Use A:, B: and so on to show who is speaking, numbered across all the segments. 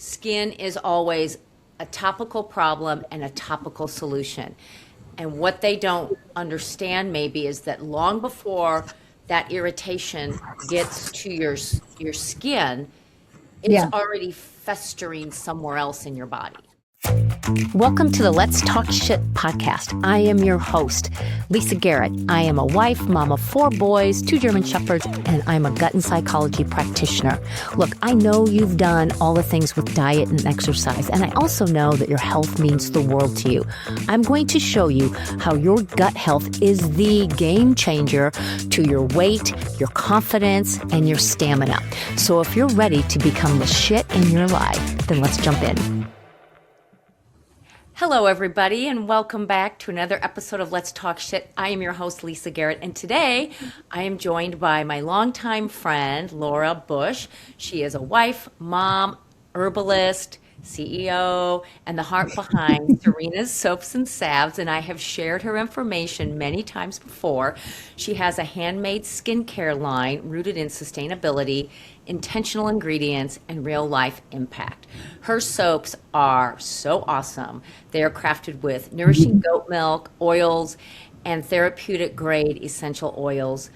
A: skin is always a topical problem and a topical solution. And what they don't understand maybe is that long before that irritation gets to your skin, it's already festering somewhere else in your body. Welcome to the Let's Talk Shit podcast. I am your host, Lisa Garrett. I am a wife, mom of 4 boys, 2 German Shepherds, and I'm a gut and psychology practitioner. Look, I know you've done all the things with diet and exercise, and I also know that your health means the world to you. I'm going to show you how your gut health is the game changer to your weight, your confidence, and your stamina. So if you're ready to become the shit in your life, then let's jump in. Hello, everybody, and welcome back to another episode of Let's Talk Shit. I am your host, Lisa Garrett, and today I am joined by my longtime friend, Lora Bush. She is a wife, mom, herbalist, CEO, and the heart behind Serena's Soaps and Salves, and I have shared her information many times before. She has a handmade skincare line rooted in sustainability, intentional ingredients, and real-life impact. Her soaps are so awesome. They are crafted with nourishing goat milk, oils, and therapeutic-grade essential oils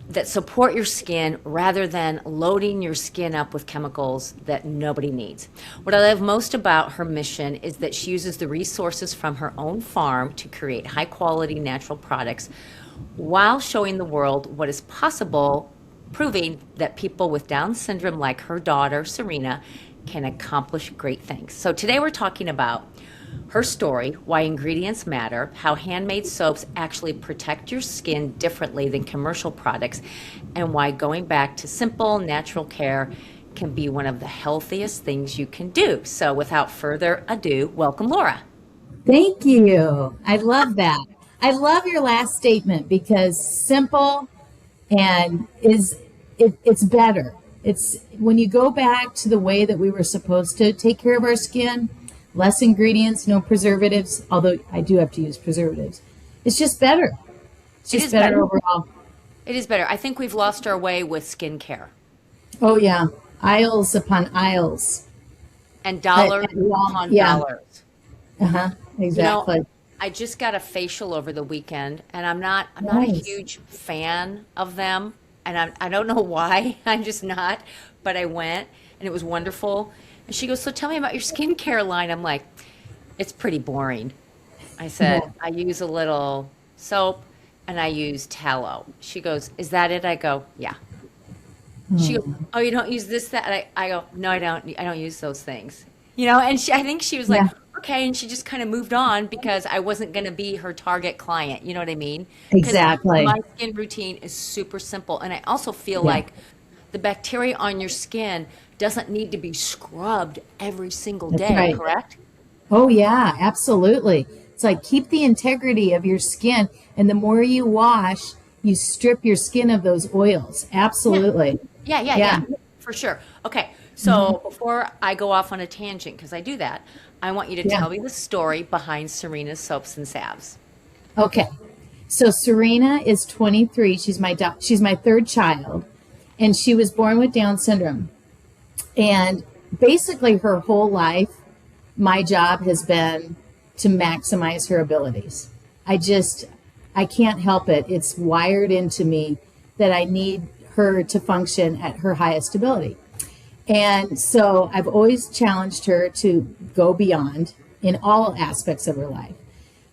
A: that support your skin rather than loading your skin up with chemicals that nobody needs. What I love most about her mission is that she uses the resources from her own farm to create high-quality natural products while showing the world what is possible, proving that people with Down syndrome like her daughter, Serena, can accomplish great things. So today we're talking about her story, why ingredients matter, how handmade soaps actually protect your skin differently than commercial products, and why going back to simple, natural care can be one of the healthiest things you can do. So without further ado, welcome, Lora.
B: Thank you. I love that. I love your last statement because simple and it's better. It's when you go back to the way that we were supposed to take care of our skin, less ingredients, no preservatives, although I do have to use preservatives. It's just better. It's just better overall.
A: It is better. I think we've lost our way with skincare.
B: Oh, yeah. Aisles upon aisles.
A: And dollars upon dollars.
B: Uh-huh. Exactly.
A: You know, I just got a facial over the weekend, and I'm not a huge fan of them. And I don't know why. I'm just not. But I went, and it was wonderful. And she goes, so tell me about your skincare line. I'm like, it's pretty boring. I said, I use a little soap and I use tallow. She goes, is that it? I go, yeah. She goes, oh, you don't use this, that? And I go, no, I don't use those things. You know, and I think she was like, okay. And she just kind of moved on because I wasn't going to be her target client. You know what I mean?
B: Exactly.
A: My skin routine is super simple. And I also feel like the bacteria on your skin doesn't need to be scrubbed every single day, correct?
B: Oh, yeah, absolutely. It's like keep the integrity of your skin. And the more you wash, you strip your skin of those oils. Absolutely.
A: Yeah, for sure. Okay, so before I go off on a tangent, because I do that, I want you to tell me the story behind Serena's Soaps and Salves.
B: Okay, so Serena is 23. She's my 3rd child, and she was born with Down syndrome. And basically her whole life, my job has been to maximize her abilities. I can't help it. It's wired into me that I need her to function at her highest ability. And so I've always challenged her to go beyond in all aspects of her life.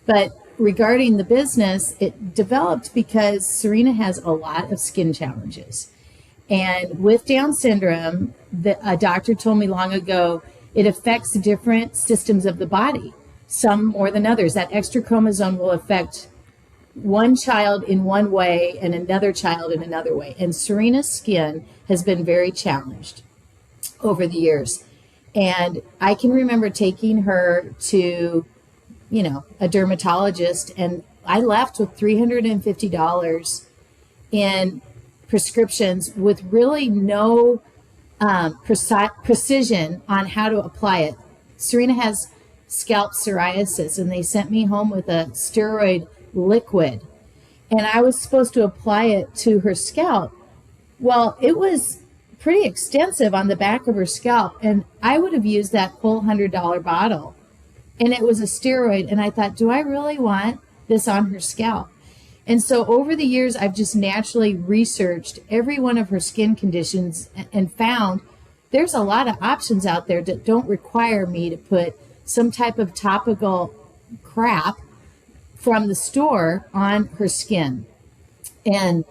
B: But regarding the business, it developed because Serena has a lot of skin challenges. And with Down syndrome, a doctor told me long ago, it affects different systems of the body, some more than others. That extra chromosome will affect one child in one way and another child in another way. And Serena's skin has been very challenged over the years. And I can remember taking her to, a dermatologist, and I left with $350 in prescriptions with really no precision on how to apply it. Serena has scalp psoriasis, and they sent me home with a steroid liquid, and I was supposed to apply it to her scalp. Well, it was pretty extensive on the back of her scalp. And I would have used that full $100 bottle. And it was a steroid. And I thought, do I really want this on her scalp? And so over the years, I've just naturally researched every one of her skin conditions and found there's a lot of options out there that don't require me to put some type of topical crap from the store on her skin. And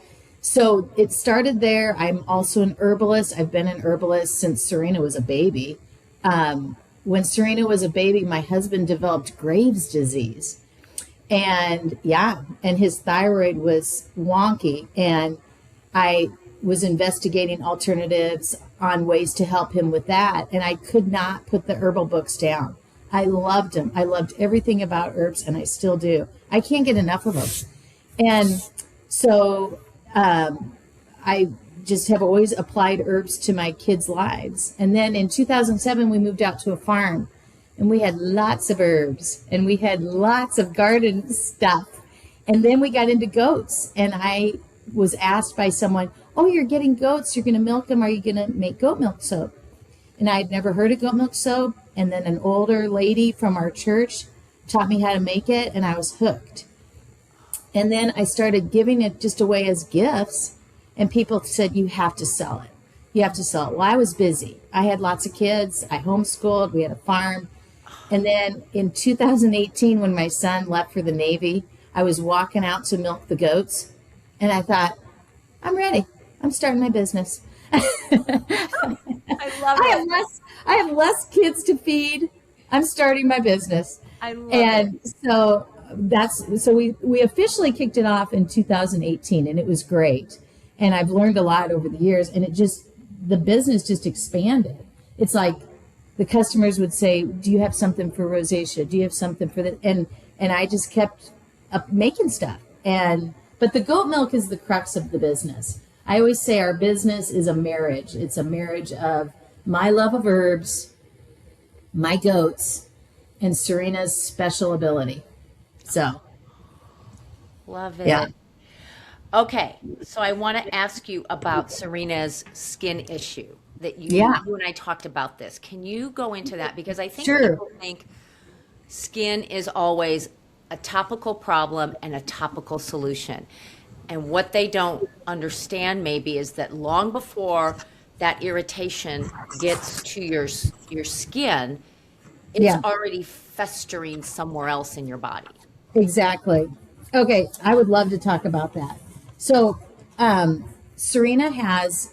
B: so it started there. I'm also an herbalist. I've been an herbalist since Serena was a baby. When Serena was a baby, my husband developed Graves' disease. And and his thyroid was wonky. And I was investigating alternatives on ways to help him with that. And I could not put the herbal books down. I loved them. I loved everything about herbs, and I still do. I can't get enough of them. And so I just have always applied herbs to my kids' lives. And then in 2007, we moved out to a farm, and we had lots of herbs, and we had lots of garden stuff. And then we got into goats, and I was asked by someone, oh, you're getting goats, you're going to milk them, are you going to make goat milk soap? And I'd never heard of goat milk soap. And then an older lady from our church taught me how to make it, and I was hooked. And then I started giving it just away as gifts, and people said, you have to sell it. You have to sell it. Well, I was busy. I had lots of kids. I homeschooled. We had a farm. And then in 2018, when my son left for the Navy, I was walking out to milk the goats, and I thought, I'm ready. I'm starting my business.
A: I love it.
B: I have less kids to feed. I'm starting my business.
A: I love
B: and
A: it.
B: So we officially kicked it off in 2018, and it was great. And I've learned a lot over the years, and the business just expanded. It's like the customers would say, do you have something for rosacea? Do you have something for that? And I just kept up making stuff. But the goat milk is the crux of the business. I always say our business is a marriage. It's a marriage of my love of herbs, my goats, and Serena's special ability. So.
A: Love it.
B: Yeah.
A: Okay, so I want to ask you about Serena's skin issue that you and I talked about this. Can you go into that? Because I think
B: Sure.
A: people think skin is always a topical problem and a topical solution. And what they don't understand maybe is that long before that irritation gets to your skin, it's already festering somewhere else in your body.
B: Exactly. Okay, I would love to talk about that. So, Serena has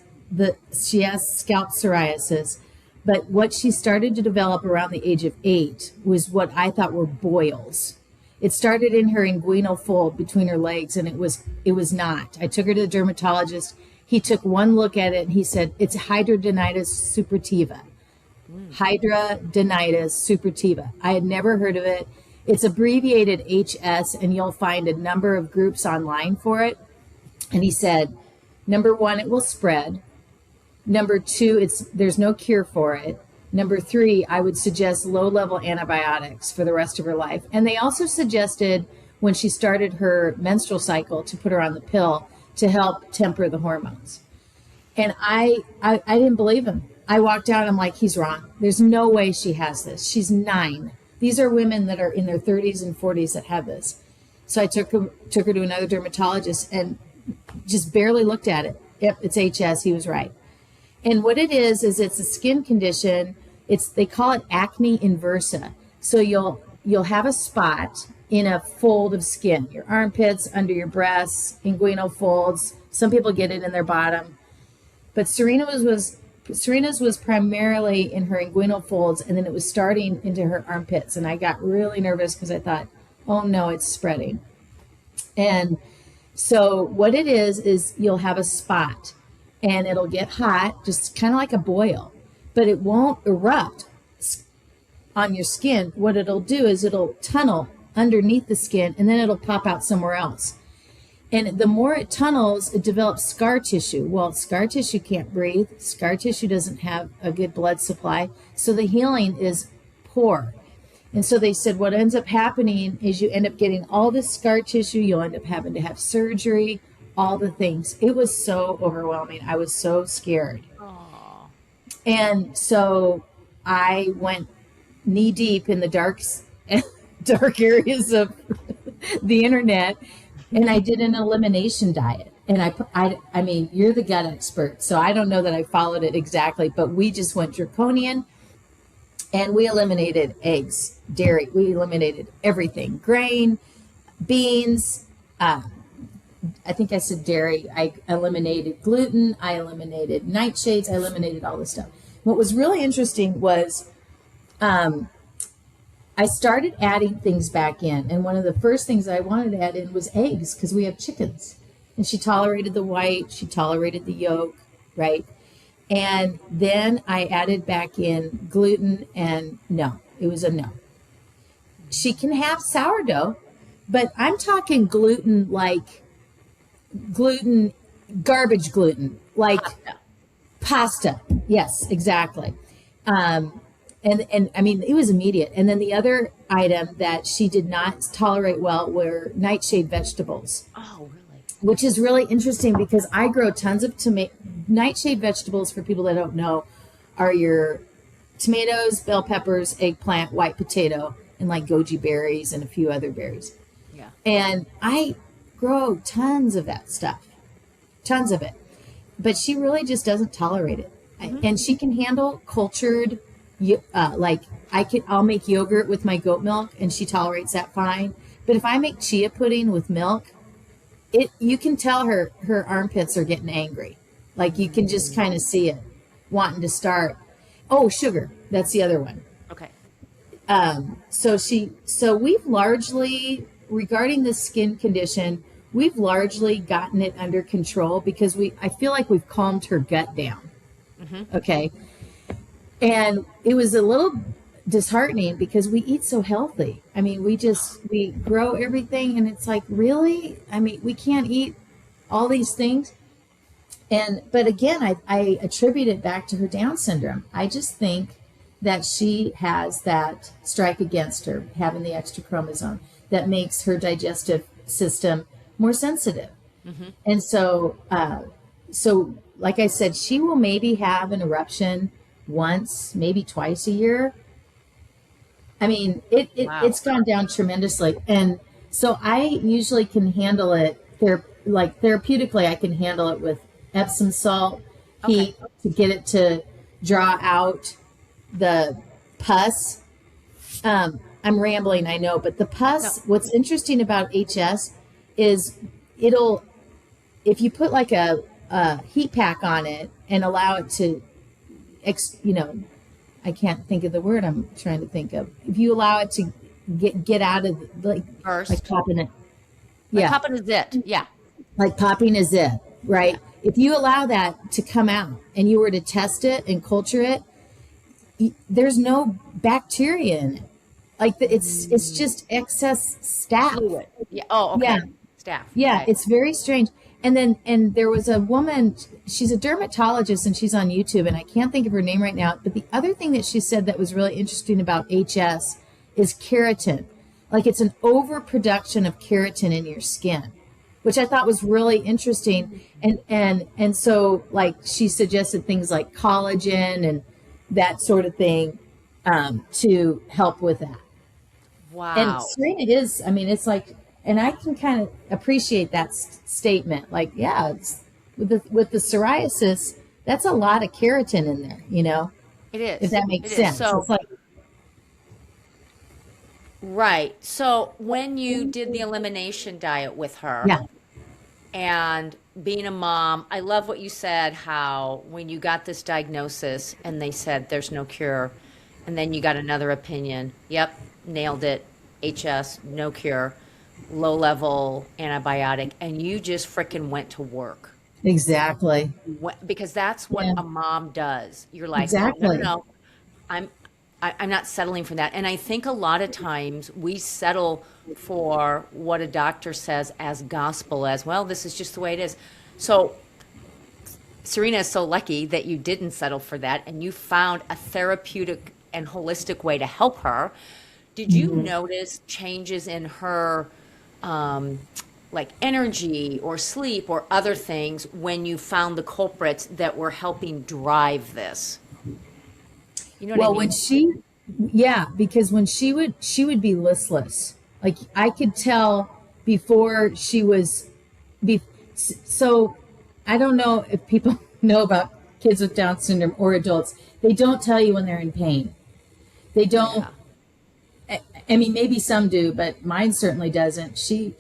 B: scalp psoriasis, but what she started to develop around the age of 8 was what I thought were boils. It started in her inguinal fold between her legs, and it was not. I took her to the dermatologist. He took one look at it, and he said, it's hidradenitis suppurativa. Hidradenitis suppurativa. I had never heard of it. It's abbreviated HS, and you'll find a number of groups online for it. And he said, number 1, it will spread. Number 2, there's no cure for it. Number 3, I would suggest low-level antibiotics for the rest of her life. And they also suggested when she started her menstrual cycle to put her on the pill to help temper the hormones. And I didn't believe him. I walked out, I'm like, he's wrong. There's no way she has this. She's 9. These are women that are in their 30s and 40s that have this. So I took her to another dermatologist and just barely looked at it. Yep, it's HS. He was right. And what it is it's a skin condition. They call it acne inversa. So you'll have a spot in a fold of skin, your armpits, under your breasts, inguinal folds. Some people get it in their bottom. But Serena's was primarily in her inguinal folds, and then it was starting into her armpits. And I got really nervous because I thought, oh no, it's spreading. And so what it is you'll have a spot, and it'll get hot, just kind of like a boil, but it won't erupt on your skin. What it'll do is it'll tunnel underneath the skin, and then it'll pop out somewhere else. And the more it tunnels, it develops scar tissue. Well, scar tissue can't breathe. Scar tissue doesn't have a good blood supply. So the healing is poor. And so they said what ends up happening is you end up getting all this scar tissue. You'll end up having to have surgery, all the things. It was so overwhelming. I was so scared. And so I went knee deep in the dark areas of the internet, and I did an elimination diet. And I mean, you're the gut expert, so I don't know that I followed it exactly, but we just went draconian, and we eliminated eggs, dairy. We eliminated everything, grain, beans. I think I said dairy. I eliminated gluten. I eliminated nightshades. I eliminated all this stuff. What was really interesting was I started adding things back in. And one of the first things I wanted to add in was eggs because we have chickens. And she tolerated the white. She tolerated the yolk, right? And then I added back in gluten, and no, it was a no. She can have sourdough, but I'm talking gluten like gluten, garbage gluten, like pasta. Yes, exactly. And I mean, it was immediate. And then the other item that she did not tolerate well were nightshade vegetables.
A: Oh, really?
B: Which is really interesting because I grow tons of nightshade vegetables. For people that don't know, are your tomatoes, bell peppers, eggplant, white potato, and like goji berries and a few other berries.
A: Yeah.
B: And I grow tons of that stuff, tons of it. But she really just doesn't tolerate it. And she can handle cultured, like I'll make yogurt with my goat milk, and she tolerates that fine. But if I make chia pudding with milk, you can tell her armpits are getting angry. Like you can just kind of see it wanting to start. Oh, sugar. That's the other one.
A: Okay.
B: So we've largely, regarding this skin condition, we've largely gotten it under control because I feel like we've calmed her gut down. Okay. And it was a little disheartening because we eat so healthy. I mean, we grow everything, and it's like, really? I mean, we can't eat all these things. But again, I attribute it back to her Down syndrome. I just think that she has that strike against her, having the extra chromosome that makes her digestive system more sensitive. And so like I said, she will maybe have an eruption once, maybe twice a year. I mean, it's gone down tremendously. And so I usually can handle it therapeutically. I can handle it with Epsom salt, heat to get it to draw out the pus. I'm rambling, I know, but the pus, what's interesting about HS is if you put like a heat pack on it and allow it to, I can't think of the word I'm trying to think of. If you allow it to get out of
A: First.
B: like popping it.
A: Like popping a zit. Yeah.
B: Like popping a zit, right? Yeah. If you allow that to come out and you were to test it and culture it, there's no bacteria in it. Like it's just excess staph.
A: Fluid. Yeah. Oh, okay.
B: Yeah.
A: Staph.
B: Yeah,
A: Okay.
B: it's very strange. And there was a woman, she's a dermatologist, and she's on YouTube, and I can't think of her name right now. But the other thing that she said that was really interesting about HS is keratin. Like it's an overproduction of keratin in your skin, which I thought was really interesting. And so like she suggested things like collagen and that sort of thing to help with that.
A: Wow.
B: And Serena is, I mean, it's like, and I can kind of appreciate that statement. Like, yeah, it's, with the psoriasis, that's a lot of keratin in there,
A: It is.
B: if that makes
A: It is.
B: sense.
A: So,
B: It's like,
A: right. So when you did the elimination diet with her,
B: yeah,
A: and being a mom, I love what you said, how when you got this diagnosis and they said there's no cure, and then you got another opinion. Yep, nailed it. HS, no cure, low level antibiotic, and you just freaking went to work.
B: exactly.
A: Because that's what
B: Yeah.
A: a mom does. You're like,
B: Exactly.
A: no, I'm not settling for that. And I think a lot of times we settle for what a doctor says as gospel, as well, this is just the way it is. So Serena is so lucky that you didn't settle for that and you found a therapeutic and holistic way to help her. Did you notice changes in her, like energy or sleep or other things when you found the culprits that were helping drive this? You know what
B: Well,
A: I mean?
B: because when she would be listless. Like I could tell before she was, be, so I don't know if people know about kids with Down syndrome or adults. They don't tell you when they're in pain. They don't.
A: Yeah.
B: I mean, maybe some do, but mine certainly doesn't. She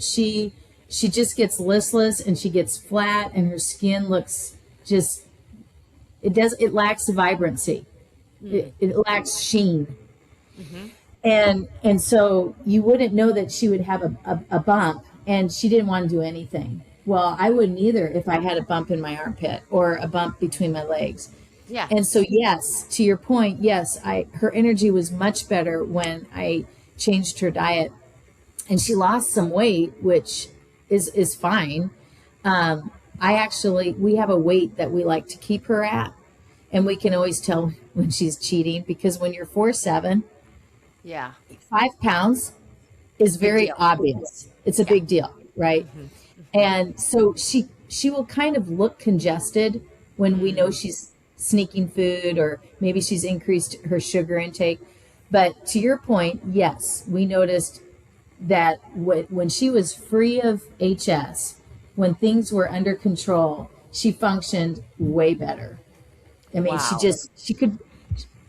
B: just gets listless and she gets flat, and her skin looks just. It lacks vibrancy. It lacks sheen.
A: Mm-hmm.
B: And so you wouldn't know that she would have a bump, and she didn't want to do anything. Well, I wouldn't either if I had a bump in my armpit or a bump between my legs.
A: Yeah.
B: And so, yes, to your point, yes, her energy was much better when I changed her diet, and she lost some weight, which is fine. We have a weight that we like to keep her at, and we can always tell when she's cheating, because when you're 4'7",
A: Yeah.
B: 5 pounds is very
A: deal.
B: obvious. It's a big deal, right?
A: Mm-hmm.
B: And so she will kind of look congested when we know she's sneaking food, or maybe she's increased her sugar intake. But to your point, yes, we noticed that when she was free of HS, when things were under control, she functioned way better. I mean,
A: Wow.
B: she could,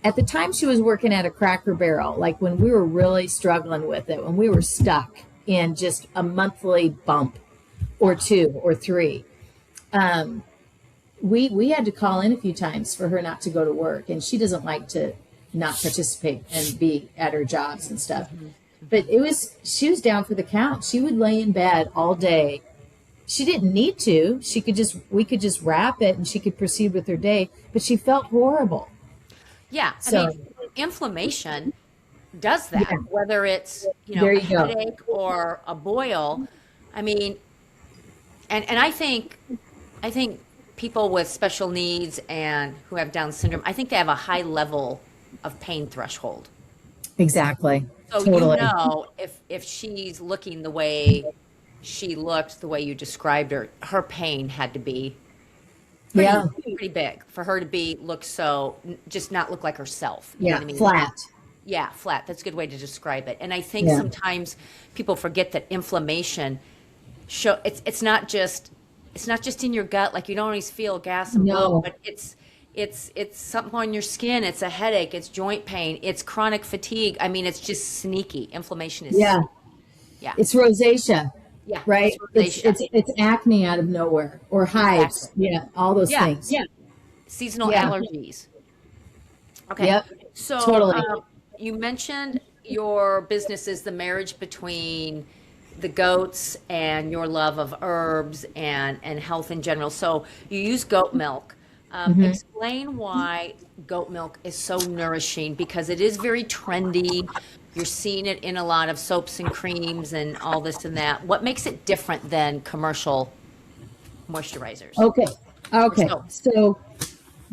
B: at the time she was working at a Cracker Barrel, like when we were really struggling with it, when we were stuck in just a monthly bump or 2 or 3, we had to call in a few times for her not to go to work, and she doesn't like to not participate and be at her jobs and stuff. But she was down for the count. She would lay in bed all day. She didn't need to. We could just wrap it and she could proceed with her day, but she felt horrible.
A: Yeah.
B: So-
A: I mean, inflammation does that,
B: Yeah.
A: whether it's,
B: There
A: a
B: you go.
A: headache or a boil. I mean, and I think people with special needs and who have Down syndrome, I think they have a high level of pain threshold.
B: Exactly.
A: So
B: Totally.
A: if she's looking the way she looked, the way you described her, her pain had to be pretty big for her to just not look like herself. You know what I mean?
B: Flat.
A: Yeah, flat. That's a good way to describe it. And I think
B: Yeah.
A: sometimes people forget that inflammation it's not just in your gut, like you don't always feel gas and
B: No.
A: bloat, but it's something on your skin, it's a headache, it's joint pain, it's chronic fatigue. I mean, it's just sneaky. Inflammation is
B: Yeah.
A: yeah.
B: It's rosacea.
A: Yeah,
B: Right.
A: it's rosacea.
B: It's acne out of nowhere, or hives.
A: Exactly.
B: Yeah. All those
A: Yeah,
B: things.
A: yeah. Seasonal
B: Yeah.
A: allergies. Okay.
B: Yep.
A: So
B: Totally.
A: you mentioned your business is the marriage between the goats and your love of herbs and health in general. So you use goat milk. Explain why goat milk is so nourishing, because it is very trendy. You're seeing it in a lot of soaps and creams and all this and that. What makes it different than commercial moisturizers?
B: Okay.
A: So-
B: So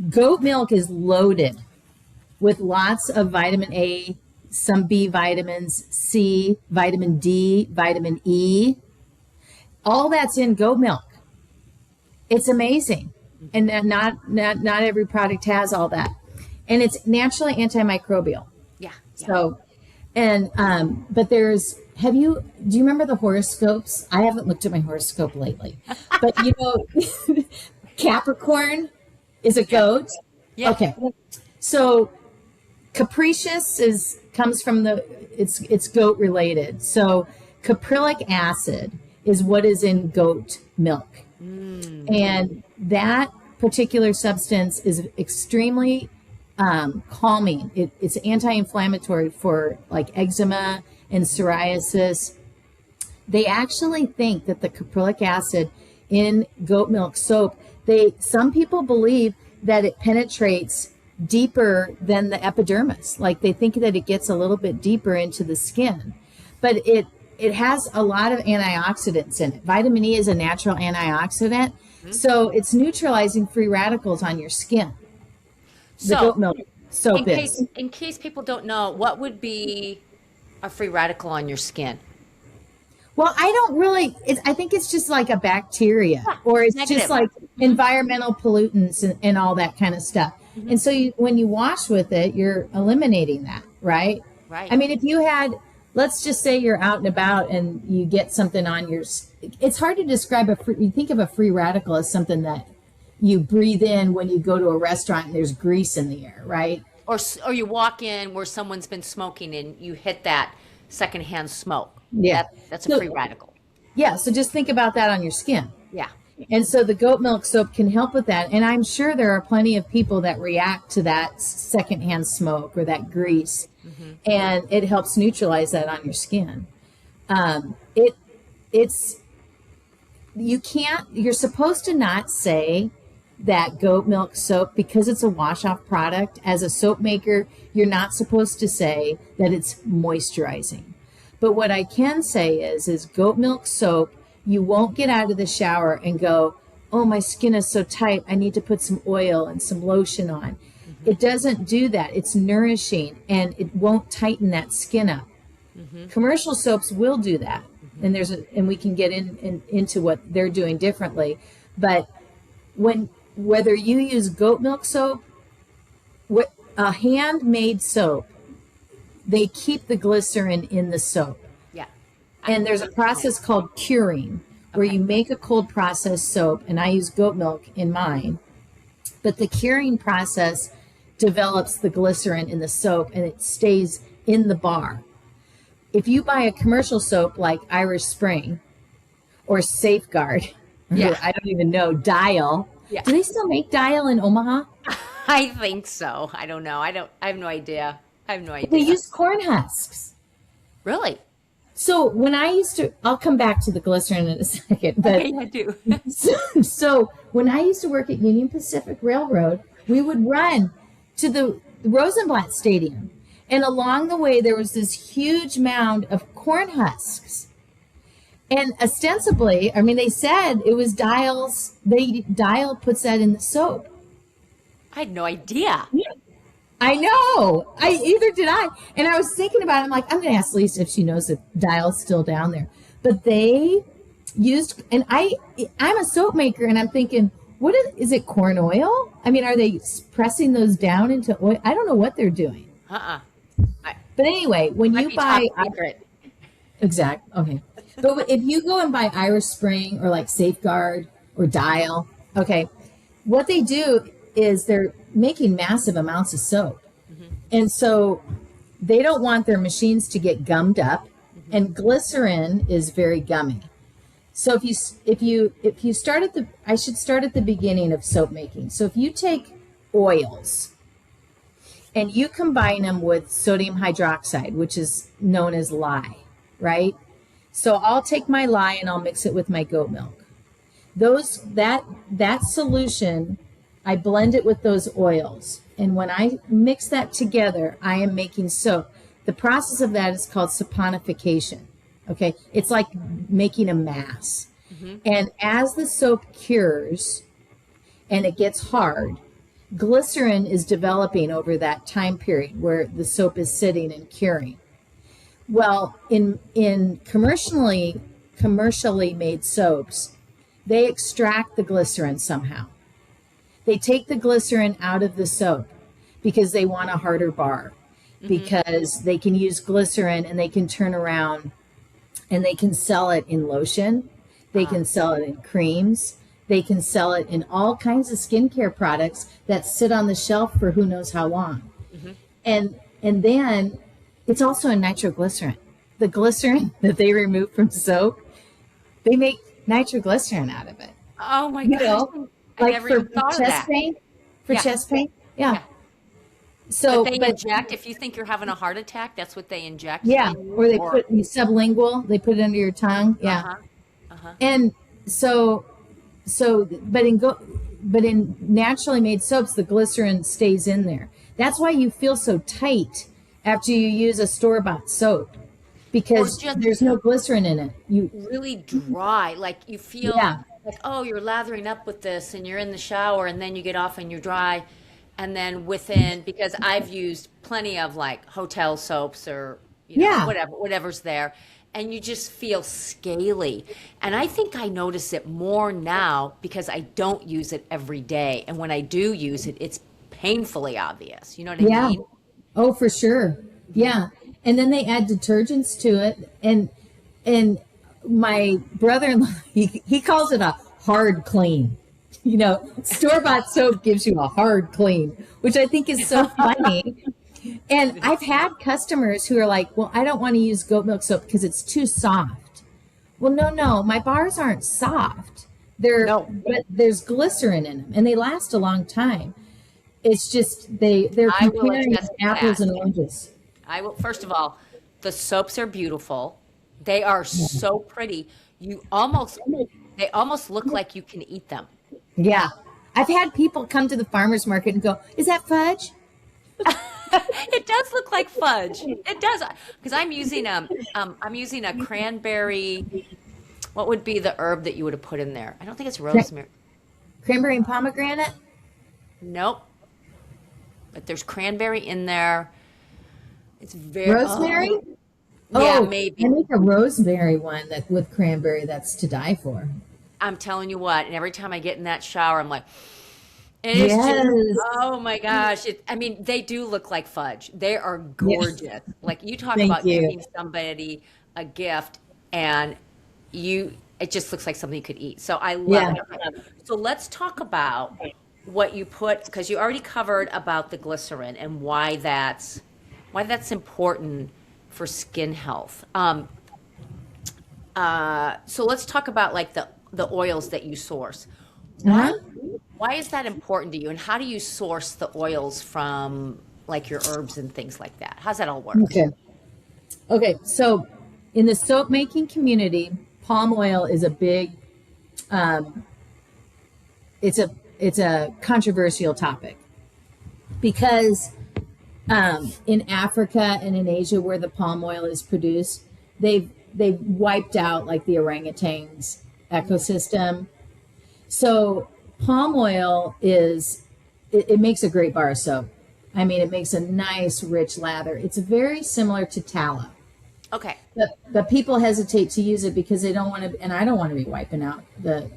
B: goat milk is loaded with lots of vitamin A, some B vitamins, C, vitamin D, vitamin E. All that's in goat milk. It's amazing. And not every product has all that. And it's naturally antimicrobial.
A: Yeah.
B: So, and but do you remember the horoscopes? I haven't looked at my horoscope lately, but Capricorn is a goat.
A: Yeah.
B: Okay. So capricious comes from it's goat related. So caprylic acid is what is in goat milk. And that particular substance is extremely calming. It's anti-inflammatory for like eczema and psoriasis. They actually think that the caprylic acid in goat milk soap, some people believe that it penetrates deeper than the epidermis. Like they think that it gets a little bit deeper into the skin, but it has a lot of antioxidants in it. Vitamin E is a natural antioxidant. So it's neutralizing free radicals on your skin. The goat milk soap is.
A: In case people don't know, what would be a free radical on your skin?
B: Well, I think it's just like a bacteria, or it's
A: negative.
B: just like environmental pollutants and all that kind of stuff. And so when you wash with it, you're eliminating that, right?
A: Right.
B: I mean, if you had, let's just say you're out and about and you get something on your, it's hard to describe you think of a free radical as something that you breathe in when you go to a restaurant and there's grease in the air, right?
A: Or you walk in where someone's been smoking and you hit that secondhand smoke.
B: Yeah.
A: That's a free radical.
B: Yeah. So just think about that on your skin.
A: Yeah.
B: And so the goat milk soap can help with that. And I'm sure there are plenty of people that react to that secondhand smoke or that grease. And it helps neutralize that on your skin. You're supposed to not say that goat milk soap, because it's a wash-off product. As a soap maker, you're not supposed to say that it's moisturizing. But what I can say is goat milk soap, you won't get out of the shower and go, oh, my skin is so tight, I need to put some oil and some lotion on. It doesn't do that. It's nourishing, and it won't tighten that skin up. Commercial soaps will do that. And and we can get into what they're doing differently. But whether you use goat milk soap, a handmade soap, they keep the glycerin in the soap.
A: Yeah.
B: And there's a process called curing, where you make a cold processed soap, and I use goat milk in mine. But the curing process develops the glycerin in the soap, and it stays in the bar. If you buy a commercial soap like Irish Spring or Safeguard, I don't even know, Dial.
A: Yeah.
B: Do they still make Dial in Omaha?
A: I think so. I don't know. I have no idea.
B: They use corn husks.
A: Really?
B: So when I'll come back to the glycerin in a second. But
A: Okay, I do.
B: so when I used to work at Union Pacific Railroad, we would run to the Rosenblatt Stadium. And along the way, there was this huge mound of corn husks. And ostensibly, I mean, they said it was Dial's. Dial puts that in the soap.
A: I had no idea.
B: Yeah. I know. Either did I. And I was thinking about it. I'm like, I'm going to ask Lisa if she knows if Dial's still down there. But they used, and I'm a soap maker, and I'm thinking, is it corn oil? I mean, are they pressing those down into oil? I don't know what they're doing. But anyway, when you buy, exact, okay. But if you go and buy Irish Spring or like Safeguard or Dial, okay, what they do is they're making massive amounts of soap. And so they don't want their machines to get gummed up, and glycerin is very gummy. So if you start I should start at the beginning of soap making. So if you take oils and you combine them with sodium hydroxide, which is known as lye, right? So I'll take my lye and I'll mix it with my goat milk. That solution, I blend it with those oils. And when I mix that together, I am making soap. The process of that is called saponification. Okay. It's like making a mass. And as the soap cures and it gets hard, glycerin is developing over that time period where the soap is sitting and curing. Well, in commercially made soaps, they extract the glycerin somehow. They take the glycerin out of the soap because they want a harder bar, because they can use glycerin and they can turn around and they can sell it in lotion. They can sell it in creams. They can sell it in all kinds of skincare products that sit on the shelf for who knows how long. And then it's also a nitroglycerin. The glycerin that they remove from soap, they make nitroglycerin out of it.
A: Oh my gosh.
B: Like for chest pain? For chest pain? Yeah. So
A: but they inject, if you think you're having a heart attack, that's what they inject.
B: Yeah. Or they put sublingual, they put it under your tongue. Yeah. And but in naturally made soaps, the glycerin stays in there. That's why you feel so tight after you use a store-bought soap, because there's no glycerin in it. You
A: really dry, like you feel like, oh, you're lathering up with this and you're in the shower and then you get off and you're dry. And then because I've used plenty of like hotel soaps or whatever's there, and you just feel scaly. And I think I notice it more now because I don't use it every day. And when I do use it, it's painfully obvious. You know what I
B: Yeah.
A: mean?
B: Oh, for sure. Yeah. And then they add detergents to it. And my brother-in-law, he calls it a hard clean. Store-bought soap gives you a hard clean, which I think is so funny. And I've had customers who are like, well, I don't want to use goat milk soap because it's too soft. Well, no, my bars aren't soft. But there's glycerin in them, and they last a long time. It's just they're
A: I will
B: comparing
A: attest to
B: apples
A: that.
B: and oranges.
A: I will. First of all, the soaps are beautiful. They are so pretty. They almost look like you can eat them.
B: Yeah. I've had people come to the farmer's market and go, is that fudge?
A: It does look like fudge. It does, because I'm using a cranberry. What would be the herb that you would have put in there? I don't think it's rosemary.
B: Cranberry and pomegranate?
A: Nope. But there's cranberry in there. It's very
B: Rosemary?
A: Yeah, maybe.
B: I make a rosemary one with cranberry that's to die for.
A: I'm telling you what, and every time I get in that shower, I'm like, it's
B: Yes.
A: just, oh my gosh. They do look like fudge. They are gorgeous.
B: Yes.
A: Like you talk
B: Thank
A: about
B: you.
A: giving somebody a gift and it just looks like something you could eat. So I love it. So let's talk about what you put, because you already covered about the glycerin and why that's important for skin health. So let's talk about like the oils that you source. Why is that important to you, and how do you source the oils from like your herbs and things like that? How's that all work?
B: Okay. So in the soap making community, palm oil is a big, it's a controversial topic because in Africa and in Asia where the palm oil is produced, they've wiped out like the orangutans ecosystem. So palm oil it makes a great bar of soap. I mean, it makes a nice rich lather. It's very similar to tallow.
A: Okay.
B: But people hesitate to use it because they don't want to, and I don't want to be wiping out the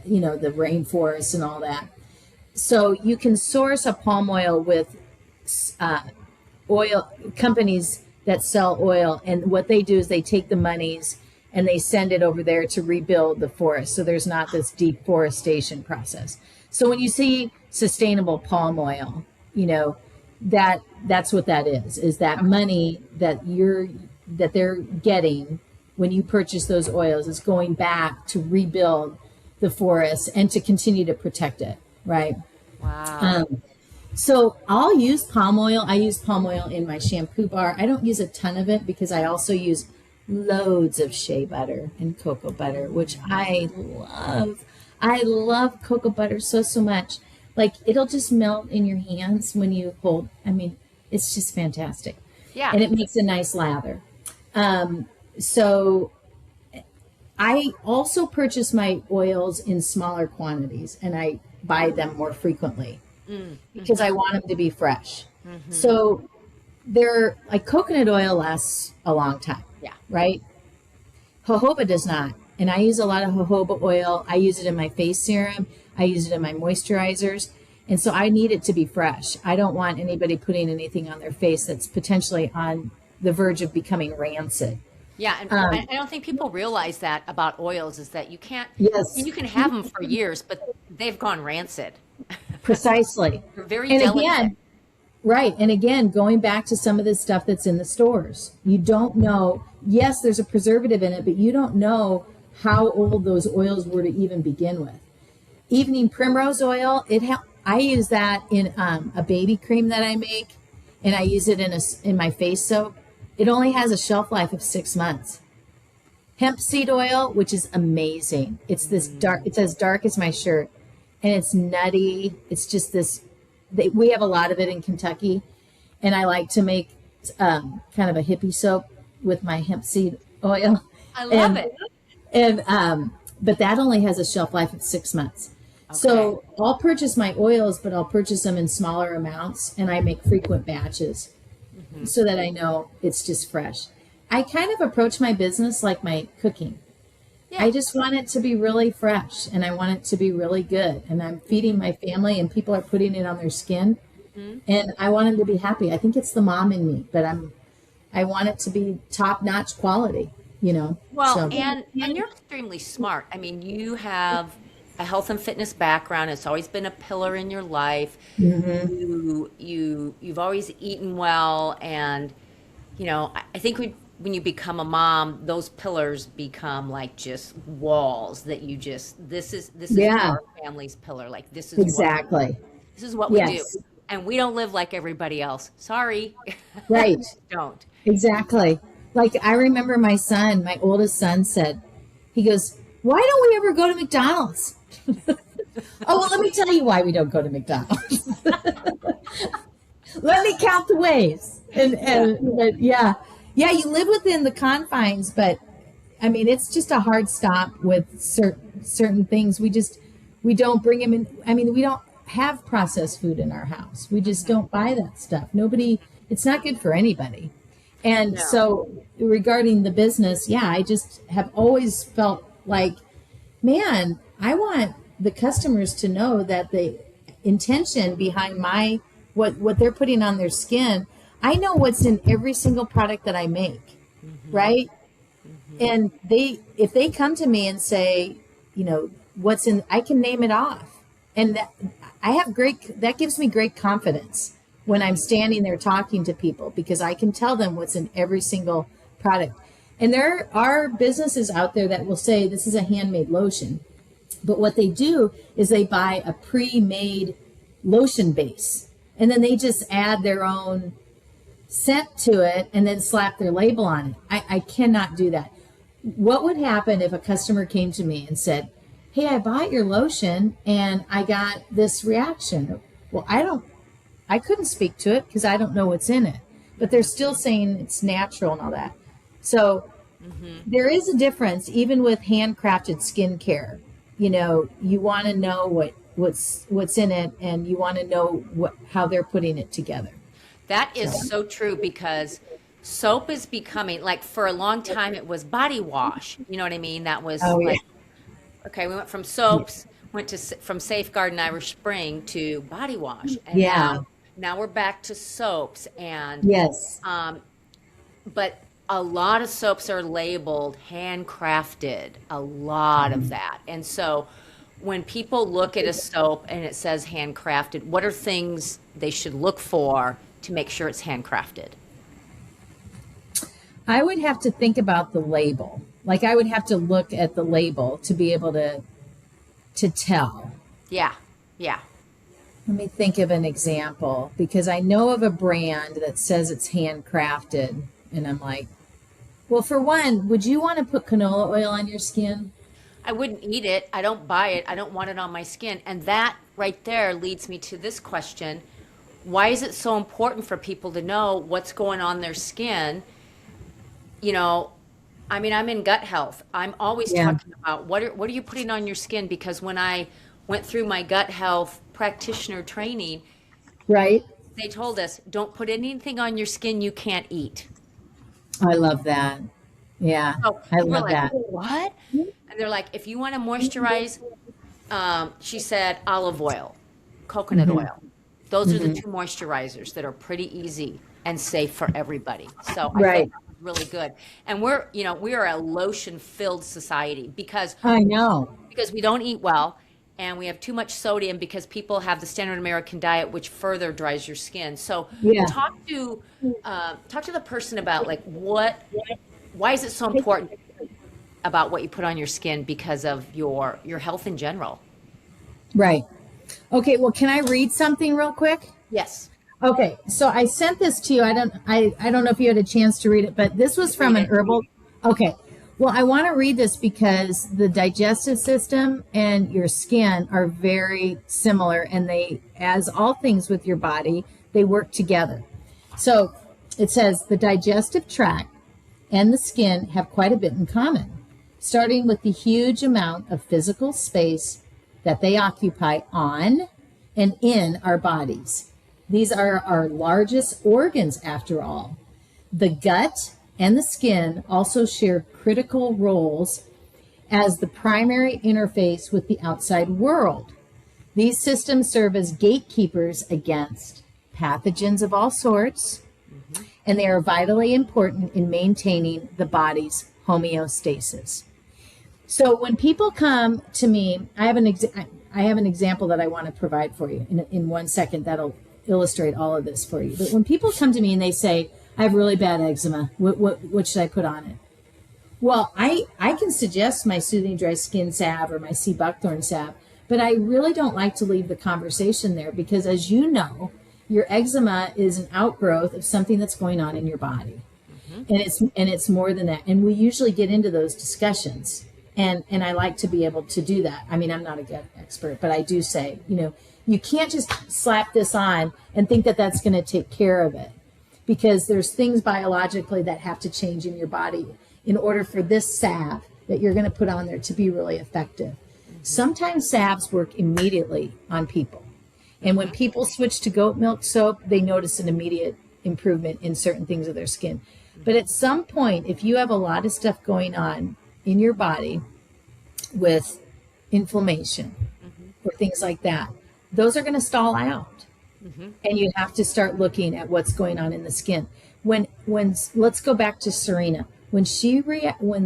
B: rainforest and all that. So you can source a palm oil with oil companies that sell oil, and what they do is they take the monies and they send it over there to rebuild the forest. So there's not this deforestation process. So when you see sustainable palm oil, that's what that is that money that they're getting when you purchase those oils is going back to rebuild the forest and to continue to protect it, right?
A: Wow.
B: So I'll use palm oil. I use palm oil in my shampoo bar. I don't use a ton of it because I also use loads of shea butter and cocoa butter, which I love. I love cocoa butter so much. Like it'll just melt in your hands when you hold. I mean, it's just fantastic.
A: Yeah.
B: And it makes a nice lather. So I also purchase my oils in smaller quantities and I buy them more frequently because I want them to be fresh. Mm-hmm. So they're like coconut oil lasts a long time.
A: Yeah.
B: Right? Jojoba does not. And I use a lot of jojoba oil. I use it in my face serum. I use it in my moisturizers. And so I need it to be fresh. I don't want anybody putting anything on their face that's potentially on the verge of becoming rancid.
A: Yeah, and I don't think people realize that about oils is that you can't.
B: Yes.
A: You can have them for years, but they've gone rancid.
B: Precisely.
A: They're very
B: and
A: delicate.
B: Again, right. And again, going back to some of the stuff that's in the stores, you don't know. Yes, there's a preservative in it, but you don't know how old those oils were to even begin with. Evening primrose oil, I use that in a baby cream that I make, and I use it in my face soap. It only has a shelf life of 6 months. Hemp seed oil, which is amazing. It's this dark. It's as dark as my shirt, and it's nutty. It's just this. We have a lot of it in Kentucky, and I like to make kind of a hippie soap with my hemp seed oil.
A: I love it.
B: And but that only has a shelf life of 6 months. Okay. So I'll purchase my oils, but I'll purchase them in smaller amounts, and I make frequent batches so that I know it's just fresh. I kind of approach my business like my cooking. I just want it to be really fresh and I want it to be really good. And I'm feeding my family and people are putting it on their skin and I want them to be happy. I think it's the mom in me, but I want it to be top notch quality, you know?
A: Well,
B: So,
A: and you're extremely smart. I mean, you have a health and fitness background. It's always been a pillar in your life. You've always eaten well, and I think when you become a mom, those pillars become like just walls that you just this is
B: yeah,
A: our family's pillar. Like
B: exactly.
A: this is what we do,
B: Yes,
A: and we don't live like everybody else. Sorry,
B: right.
A: don't.
B: Exactly. Like I remember my son, my oldest son said, he goes, "Why don't we ever go to McDonald's?" Oh, well, let me tell you why we don't go to McDonald's. Let me count the ways. But yeah. Yeah, you live within the confines, but I mean, it's just a hard stop with certain things. We don't bring them in. I mean, we don't have processed food in our house. We just don't buy that stuff. It's not good for anybody. And
A: No.
B: so regarding the business, yeah, I just have always felt like, man, I want the customers to know that the intention behind what they're putting on their skin, I know what's in every single product that I make, right? And if they come to me and say, what's in, I can name it off. And that gives me great confidence when I'm standing there talking to people because I can tell them what's in every single product. And there are businesses out there that will say this is a handmade lotion. But what they do is they buy a pre-made lotion base and then they just add their own scent to it and then slap their label on it. I cannot do that. What would happen if a customer came to me and said, "Hey, I bought your lotion and I got this reaction"? Well, I couldn't speak to it because I don't know what's in it, but they're still saying it's natural and all that. So there is a difference even with handcrafted skincare. You want to know what's in it and you want to know how they're putting it together.
A: That is so true because soap is becoming like for a long time it was body wash. You know what I mean? That was
B: Oh, yeah.
A: like okay, we went from soaps, from Safeguard and Irish Spring to body wash, and
B: Yeah.
A: now we're back to soaps and
B: Yes.
A: but a lot of soaps are labeled handcrafted, a lot of that. And so when people look at a soap and it says handcrafted, what are things they should look for to make sure it's handcrafted?
B: I would have to think about the label. Like I would have to look at the label to be able to tell.
A: Yeah, yeah.
B: Let me think of an example because I know of a brand that says it's handcrafted and I'm like, well, for one, would you want to put canola oil on your skin?
A: I wouldn't eat it. I don't buy it. I don't want it on my skin. And that right there leads me to this question. Why is it so important for people to know what's going on their skin? I mean, I'm in gut health. I'm always talking about what are you putting on your skin? Because when I went through my gut health practitioner training,
B: Right.
A: they told us, don't put anything on your skin you can't eat.
B: I love that. Yeah.
A: So
B: I
A: we're
B: love
A: like,
B: that.
A: what? And they're like, if you want to moisturize, she said olive oil, coconut oil. Those are the two moisturizers that are pretty easy and safe for everybody. So I
B: Right.
A: think that was really good. And we are a lotion-filled society because
B: I know.
A: we don't eat well and we have too much sodium because people have the standard American diet, which further dries your skin. So
B: Yeah.
A: talk to the person about like why is it so important about what you put on your skin because of your health in general?
B: Right. Okay. Well, can I read something real quick?
A: Yes.
B: Okay, so I sent this to you. I don't know if you had a chance to read it, but this was from an herbal. Okay, well, I want to read this because the digestive system and your skin are very similar, and they, as all things with your body, they work together. So it says the digestive tract and the skin have quite a bit in common, starting with the huge amount of physical space that they occupy on and in our bodies. These are our largest organs, after all. The gut and the skin also share critical roles as the primary interface with the outside world. These systems serve as gatekeepers against pathogens of all sorts, and they are vitally important in maintaining the body's homeostasis. So when people come to me, I have an example that I want to provide for you in 1 second that'll illustrate all of this for you. But when people come to me and they say, I have really bad eczema, what should I put on it? Well, I can suggest my Soothing Dry Skin salve or my sea buckthorn salve, but I really don't like to leave the conversation there because, as you know, your eczema is an outgrowth of something that's going on in your body. And it's more than that. And we usually get into those discussions. And I like to be able to do that. I mean, I'm not a gut expert, but I do say, you can't just slap this on and think that that's going to take care of it, because there's things biologically that have to change in your body in order for this salve that you're going to put on there to be really effective. Sometimes salves work immediately on people. And when people switch to goat milk soap, they notice an immediate improvement in certain things of their skin. But at some point, if you have a lot of stuff going on in your body with inflammation or things like that, those are going to stall out. And you have to start looking at what's going on in the skin. When let's go back to Serena. When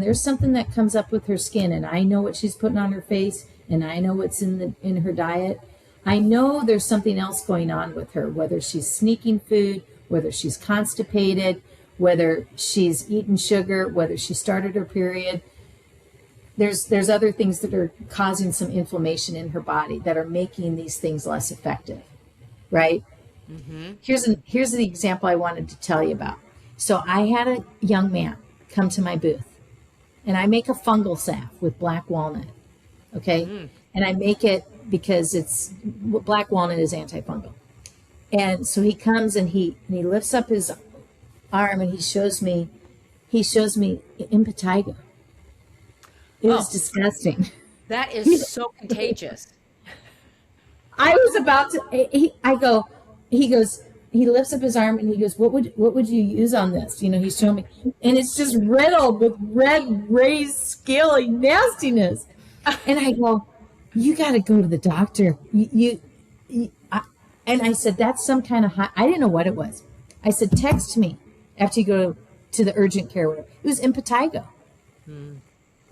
B: there's something that comes up with her skin, and I know what she's putting on her face, and I know what's in her diet, I know there's something else going on with her, whether she's sneaking food, whether she's constipated, whether she's eaten sugar, whether she started her period. There's other things that are causing some inflammation in her body that are making these things less effective, right? Here's the example I wanted to tell you about. So I had a young man come to my booth, and I make a fungal salve with black walnut, okay? And I make it because black walnut is antifungal. And so he comes and he lifts up his arm and he shows me impetigo. It was disgusting.
A: That is so contagious.
B: I was about to, he lifts up his arm and he goes, what would you use on this? He's showing me, and it's just riddled with red, raised, scaly nastiness. And I go, you got to go to the doctor. And I said, that's some kind of I didn't know what it was. I said, text me after you go to the urgent care, whatever. It was impetigo.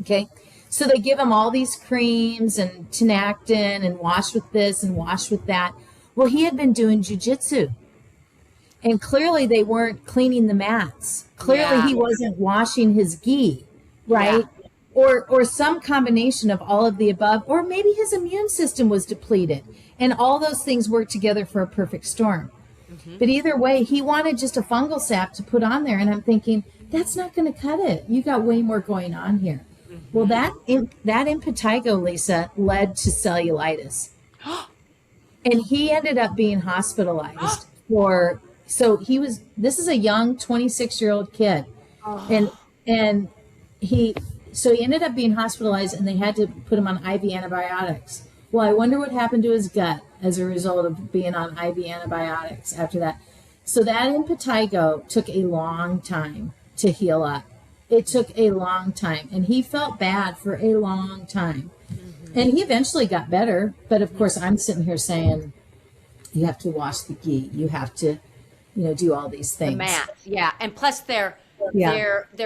B: Okay. So they give him all these creams and Tinactin and wash with this and wash with that. Well, he had been doing jujitsu, and clearly they weren't cleaning the mats. Clearly he wasn't washing his gi, right? Yeah. Or some combination of all of the above, or maybe his immune system was depleted, and all those things work together for a perfect storm. But either way, he wanted just a fungal sap to put on there, and I'm thinking, that's not going to cut it. You got way more going on here. Well, that impetigo, Lisa, led to cellulitis. And he ended up being hospitalized this is a young 26-year-old kid. And he ended up being hospitalized, and they had to put him on IV antibiotics. Well, I wonder what happened to his gut as a result of being on IV antibiotics after that. So that impetigo took a long time to heal up. It took a long time, and he felt bad for a long time. And he eventually got better, but of course I'm sitting here saying, you have to wash the gi, you have to, do all these things.
A: The mats, and plus they're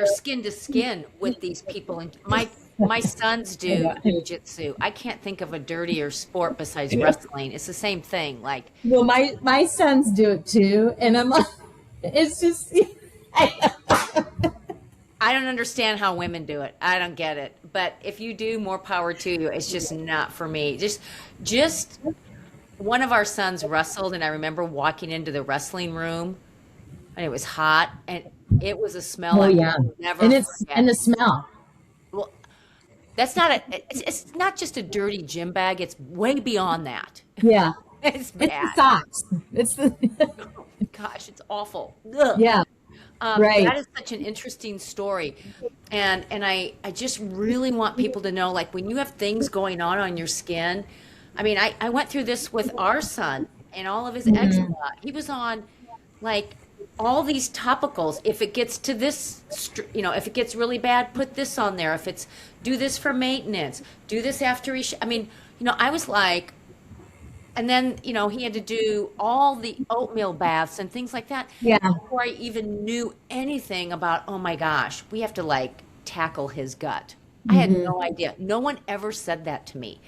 A: skin to skin with these people. And my sons do jiu-jitsu. I can't think of a dirtier sport besides wrestling. It's the same thing.
B: Well, my sons do it too, and I'm like, it's just.
A: I don't understand how women do it. I don't get it. But if you do, more power to you. It's just not for me. Just one of our sons wrestled, and I remember walking into the wrestling room, and it was hot, and it was a smell I will never forget.
B: And the smell.
A: Well, that's not it's not just a dirty gym bag. It's way beyond that.
B: Yeah.
A: It's bad.
B: It's the socks. It's the.
A: Oh my gosh, it's awful. Ugh.
B: Yeah. Right.
A: That is such an interesting story. And I just really want people to know, when you have things going on your skin. I mean, I went through this with our son and all of his eczema. He was on all these topicals. If it gets to this, if it gets really bad, put this on there. If it's, do this for maintenance, do this after I mean, I was like, and then, he had to do all the oatmeal baths and things like that
B: Yeah.
A: before I even knew anything about, oh my gosh, we have to like tackle his gut. I had no idea. No one ever said that to me.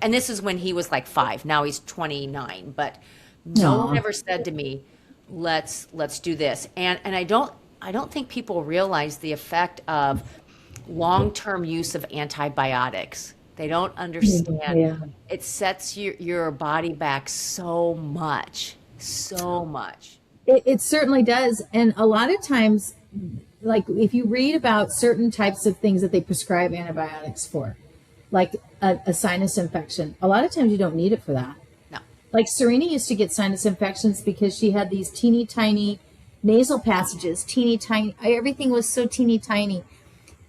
A: And this is when he was like 5. Now he's 29, but no one
B: Aw.
A: ever said to me, let's do this. And I don't think people realize the effect of long-term use of antibiotics. They don't understand.
B: Yeah.
A: It sets your body back so much, so much.
B: It certainly does. And a lot of times, like if you read about certain types of things that they prescribe antibiotics for, like a sinus infection, a lot of times you don't need it for that.
A: No.
B: Like Serena used to get sinus infections because she had these teeny tiny nasal passages, teeny tiny, everything was so teeny tiny.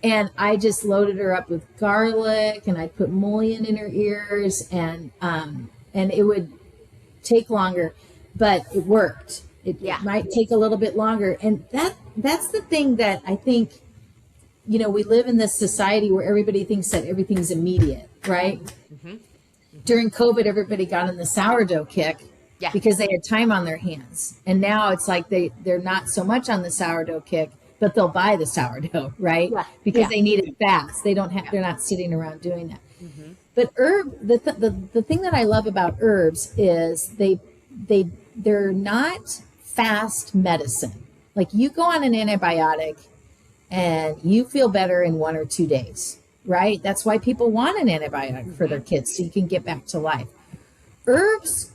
B: And I just loaded her up with garlic, and I'd put mullein in her ears, and it would take longer, but it worked. It might take a little bit longer, and that's the thing that I think, we live in this society where everybody thinks that everything's immediate, right? During COVID, everybody got in the sourdough kick because they had time on their hands, and now it's like they're not so much on the sourdough kick, but they'll buy the sourdough, right? Because they need it fast. They don't have. They're not sitting around doing that. But the thing that I love about herbs is they're not fast medicine. Like you go on an antibiotic and you feel better in 1 or 2 days, right? That's why people want an antibiotic for their kids, so you can get back to life. Herbs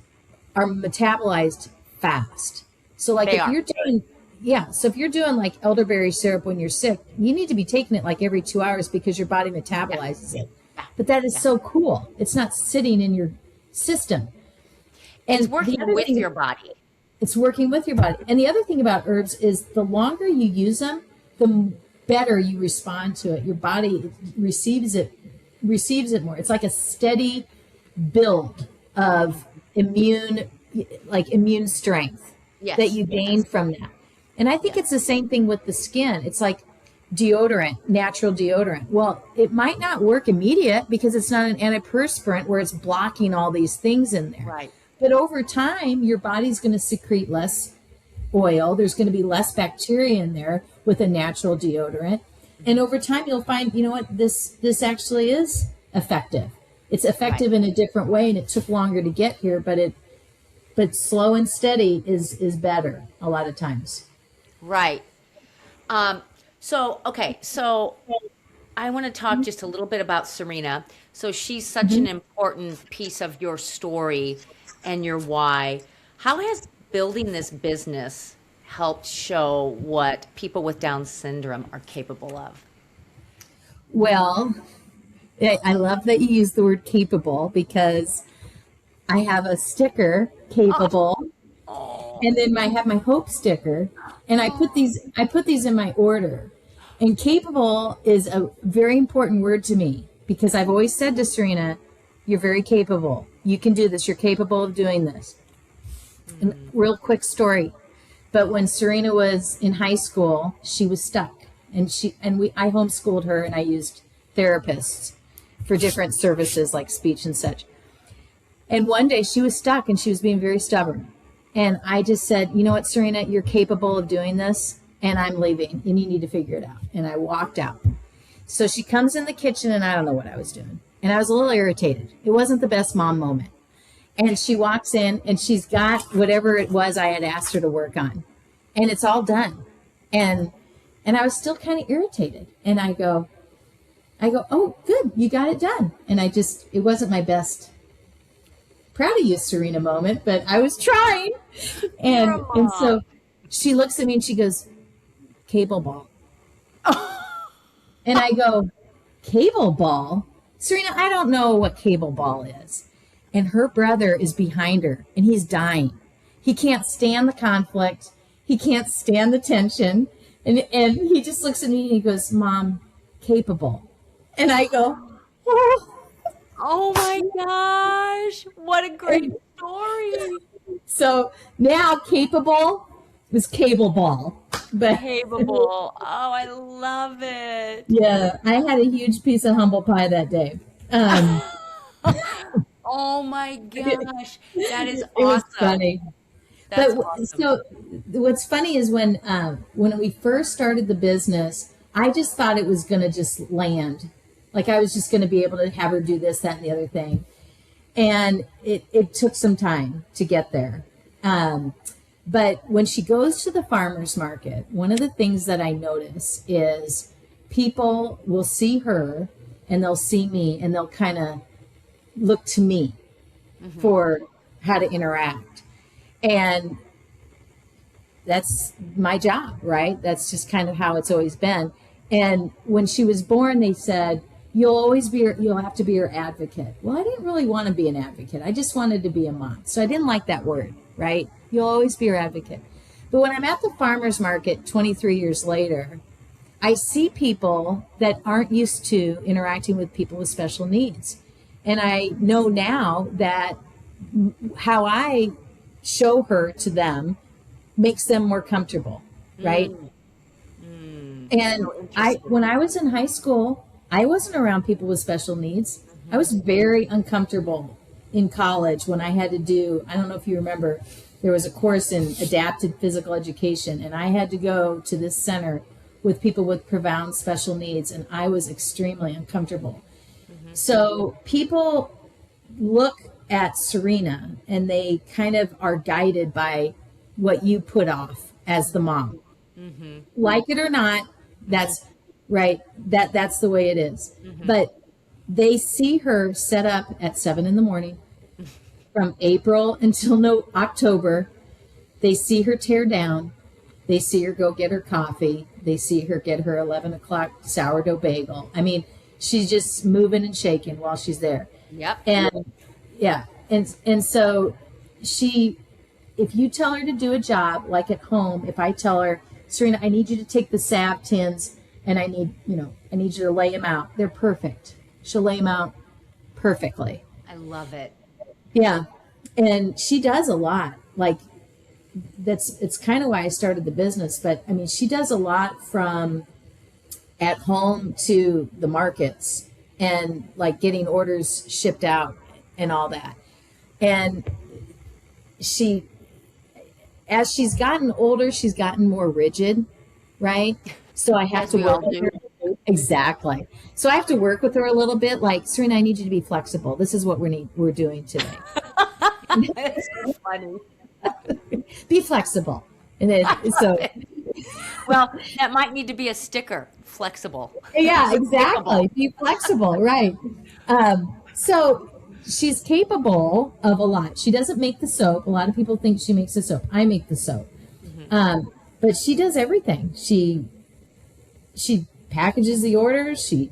B: are metabolized fast. So like if you're doing like elderberry syrup when you're sick, you need to be taking it like every 2 hours because your body metabolizes it. But that is so cool. It's not sitting in your system. And
A: it's working with your body.
B: It's working with your body. And the other thing about herbs is the longer you use them, the better you respond to it. Your body receives it more. It's like a steady build of immune strength that you gain from that. And I think it's the same thing with the skin. It's like deodorant, natural deodorant. Well, it might not work immediate because it's not an antiperspirant where it's blocking all these things in there.
A: Right.
B: But over time, your body's going to secrete less oil. There's going to be less bacteria in there with a natural deodorant. And over time, you'll find, this actually is effective. It's effective in a different way, and it took longer to get here, but slow and steady is better a lot of times.
A: Right. So I want to talk just a little bit about Serena. So she's such an important piece of your story and your why. How has building this business helped show what people with Down syndrome are capable of?
B: Well, I love that you use the word capable because I have a sticker, capable, and then I have my hope sticker, and I put these in my order. And capable is a very important word to me because I've always said to Serena, you're very capable. You can do this. You're capable of doing this. And real quick story. But when Serena was in high school, she was stuck. And I homeschooled her, and I used therapists for different services like speech and such. And one day she was stuck and she was being very stubborn. And I just said, you know what, Serena, you're capable of doing this, and I'm leaving, and you need to figure it out. And I walked out. So she comes in the kitchen, and I don't know what I was doing. And I was a little irritated. It wasn't the best mom moment. And she walks in, and she's got whatever it was I had asked her to work on. And it's all done. And I was still kind of irritated. And I go, oh, good, you got it done. And it wasn't my best proud of you, Serena moment, but I was trying. And so she looks at me and she goes, cable ball. And I go, cable ball? Serena, I don't know what cable ball is. And her brother is behind her, and he's dying. He can't stand the conflict. He can't stand the tension. And he just looks at me and he goes, Mom, capable. And I go, oh.
A: Oh my gosh, what a great story.
B: So now capable was cable ball. But
A: Capable. Oh, I love it.
B: yeah, I had a huge piece of humble pie that day.
A: Oh my gosh. That is
B: It was
A: awesome.
B: funny.
A: That's
B: But
A: awesome.
B: so what's funny is when we first started the business, I just thought it was going to just land. Like I was just going to be able to have her do this, that, and the other thing. And it took some time to get there. But when she goes to the farmer's market, one of the things that I notice is people will see her and they'll see me and they'll kind of look to me for how to interact. And that's my job, right? That's just kind of how it's always been. And when she was born, they said, you'll have to be her advocate. Well, I didn't really want to be an advocate. I just wanted to be a mom. So I didn't like that word, right? You'll always be her advocate. But when I'm at the farmer's market 23 years later, I see people that aren't used to interacting with people with special needs. And I know now that how I show her to them makes them more comfortable, right? And when I was in high school, I wasn't around people with special needs. I was very uncomfortable in college when I had to do, I don't know if you remember, there was a course in adapted physical education, and I had to go to this center with people with profound special needs, and I was extremely uncomfortable. So people look at Serena and they kind of are guided by what you put off as the mom. Like it or not, that's right. That's the way it is. But they see her set up at 7 a.m. from April until October. They see her tear down. They see her go get her coffee. They see her get her 11 o'clock sourdough bagel. I mean, she's just moving and shaking while she's there.
A: Yep.
B: And yeah. And so if you tell her to do a job, like at home, if I tell her, Serena, I need you to take the salve tins and I need you to lay them out. They're perfect. She'll lay them out perfectly.
A: I love it.
B: Yeah. And she does a lot. Like it's kind of why I started the business. But I mean, she does a lot from at home to the markets and like getting orders shipped out and all that. And as she's gotten older, she's gotten more rigid, right? So I have to work with her. Exactly. So I have to work with her a little bit. Like, Serena, I need you to be flexible. This is what we're doing today.
A: It's so funny.
B: Be flexible. And then
A: Well, that might need to be a sticker. Flexible.
B: Yeah, exactly. Be flexible, right? So she's capable of a lot. She doesn't make the soap. A lot of people think she makes the soap. I make the soap. But she does everything. She packages the orders. She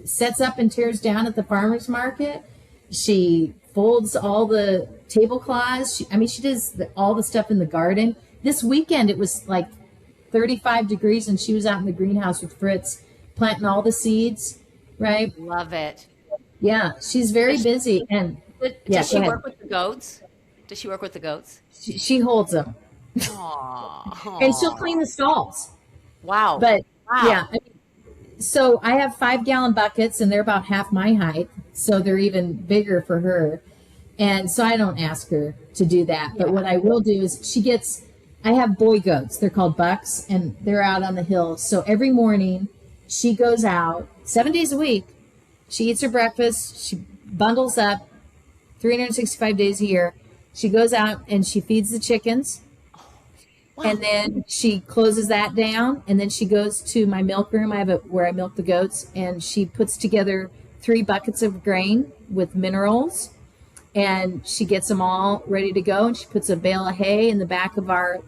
B: sets up and tears down at the farmer's market. She folds all the tablecloths. She does all the stuff in the garden. This weekend, it was like 35 degrees, and she was out in the greenhouse with Fritz planting all the seeds, right?
A: Love it.
B: Yeah, she's very busy. And
A: Does she work with the goats? Does she work with the goats?
B: She holds them.
A: Aww.
B: And she'll clean the stalls.
A: Wow.
B: But
A: wow.
B: yeah, so I have 5-gallon buckets, and they're about half my height, so they're even bigger for her. And so I don't ask her to do that. But what I will do is I have boy goats. They're called bucks, and they're out on the hill. So every morning she goes out 7 days a week. She eats her breakfast. She bundles up 365 days a year. She goes out and she feeds the chickens. Wow. And then she closes that down. And then she goes to my milk room. I have where I milk the goats. And she puts together 3 buckets of grain with minerals. And she gets them all ready to go. And she puts a bale of hay in the back of our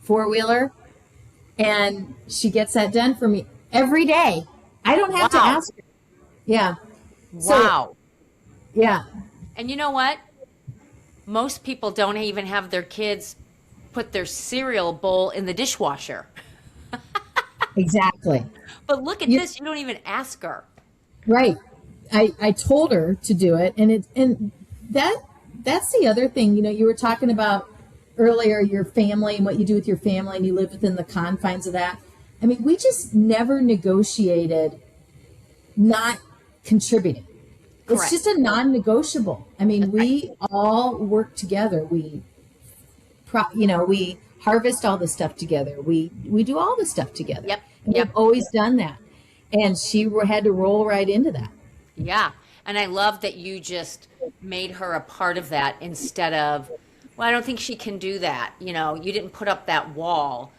B: 4-wheeler. And she gets that done for me every day. I don't have to ask her. Yeah.
A: Wow.
B: So, yeah.
A: And you know what? Most people don't even have their kids put their cereal bowl in the dishwasher.
B: Exactly.
A: But look at this. You don't even ask her.
B: Right. I told her to do it. And that's the other thing. You were talking about earlier, your family and what you do with your family, and you live within the confines of that. I mean, we just never negotiated not contributing. It's
A: Correct.
B: just a non-negotiable. I mean,
A: That's
B: we all work together. We harvest all the stuff together. We do all the stuff together.
A: Yep.
B: And
A: Yep.
B: we've always done that. And she had to roll right into that.
A: Yeah. And I love that you just made her a part of that instead of, well, I don't think she can do that. You know, you didn't put up that wall.